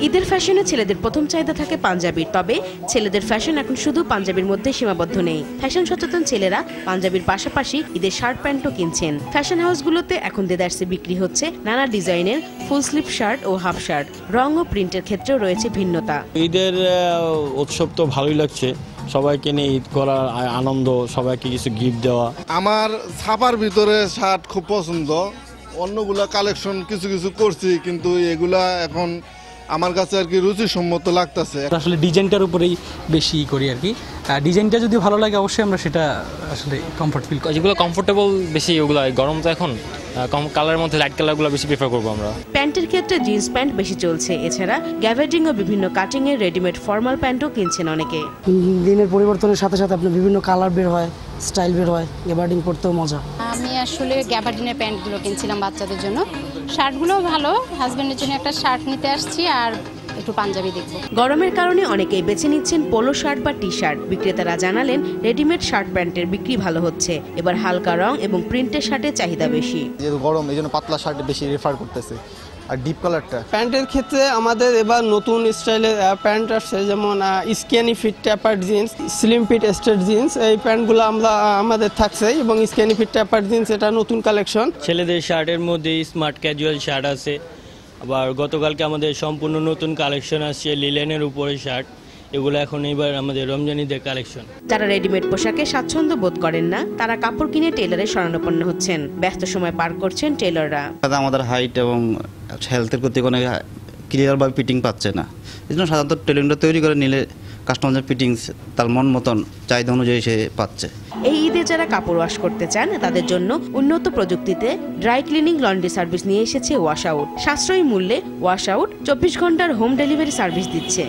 ঈদের ফ্যাশনে ছেলেদের প্রথম চাহিদা থাকে পাঞ্জাবির, তবে ছেলেদের ফ্যাশন এখন শুধু পাঞ্জাবির মধ্যে সীমাবদ্ধ নেই। ফ্যাশন সচেতন ছেলেরা পাঞ্জাবির পাশাপাশি ঈদের শার্ট প্যান্টও কিনছেন। ফ্যাশন হাউসগুলোতে এখন দেদারসে বিক্রি হচ্ছে নানা ডিজাইনের ফুল স্লিভ শার্ট ও হাফ শার্ট। রং ও প্রিন্টের ক্ষেত্রেও রয়েছে ভিন্নতা। ঈদের উৎসব তো ভালোই লাগছে, সবাইকে নিয়ে ঈদ করার আনন্দ, সবাইকে কিছু গিফট দেওয়া। আমার ছাপার ভিতরে শার্ট খুব পছন্দ। অন্যগুলা কালেকশন কিছু কিছু করছি, কিন্তু এগুলা এখন আমার কাছে আর কি রুচিসম্মত লাগতেছে। আসলে ডিজাইনটার উপরেই বেশি করি আর কি। ডিজাইনটা যদি ভালো লাগে অবশ্যই আমরা সেটা আসলে কমফর্ট ফিল করি। যেগুলো কমফোর্টেবল বেশি, ওগুলো গরম তো এখন কালারের মধ্যে লাইট কালারগুলো বেশি প্রেফার করবো আমরা। প্যান্টের ক্ষেত্রে জিন্স প্যান্ট বেশি চলছে। এছাড়া গ্যাভার্ডিং ও বিভিন্ন কাটিং এর রেডিমেড ফর্মাল প্যান্টও কিনছেন অনেকে। দিনের পরিবর্তনের সাথে সাথে আপনার বিভিন্ন কালার বের হয়, স্টাইল বের হয়, গ্যাভার্ডিং করতেও মজা। আমি আসলে গ্যাভার্ডিনের প্যান্টগুলো কিনছিলাম বাচ্চাদের জন্য। শার্টগুলো ভালো, হাজবেন্ডের জন্য একটা শার্ট নিতে আসছি আর একটু পাঞ্জাবি দেখবো। গরমের কারণে অনেকেই বেছে নিচ্ছেন পোলো শার্ট বা টি শার্ট। বিক্রেতারা জানালেন রেডিমেড শার্ট প্যান্টের বিক্রি ভালো হচ্ছে। এবার হালকা রং এবং প্রিন্টের শার্টের চাহিদা বেশি। যেহেতু গরম, এই জন্য পাতলা শার্ট বেশি রেফার করতেছে। আর ডিপ কালারটা প্যান্টের ক্ষেত্রে আমাদের এবার নতুন স্টাইলের প্যান্ট আসছে, যেমন skinny fit tapered jeans, slim fit straight jeans. এই প্যান্টগুলো আমাদের থাকছে এবং স্ক্যানি ফিট ট্যাপার্ড জিন্স এটা নতুন কালেকশন। ছেলেদের শার্টের মধ্যে স্মার্ট ক্যাজুয়াল শার্ট আছে। আবার গতকালকে আমাদের সম্পূর্ণ নতুন কালেকশন আসছে লিলেনের উপরে শার্ট। এগুলো এখন এবার আমাদের রমজান ঈদের কালেকশন। যারা রেডিমেড পোশাকে স্বাচ্ছন্দ্য বোধ করেন না, তারা কাপড় কিনে টেইলরে শরণাপন্ন হচ্ছেন। ব্যস্ত সময় পার করছেন টেইলররা। আমাদের হাইট এবং হেলথের প্রতি কোনো ক্লিয়ারভাবে ফিটিং পাচ্ছে না। এই জন্য সাধারণত টেইলরিংটা তৈরি করে নিলে কাস্টমারের ফিটিংস তার মন মতন চাহিদা অনুযায়ী সে পাচ্ছে। এই ঈদে যারা কাপড় ওয়াশ করতে চান তাদের জন্য উন্নত প্রযুক্তিতে ড্রাই ক্লিনিং লন্ড্রি সার্ভিস নিয়ে এসেছে ওয়াশ আউট। সাশ্রয়ী মূল্যে ওয়াশ আউট 24 ঘন্টার হোম ডেলিভারি সার্ভিস দিচ্ছে।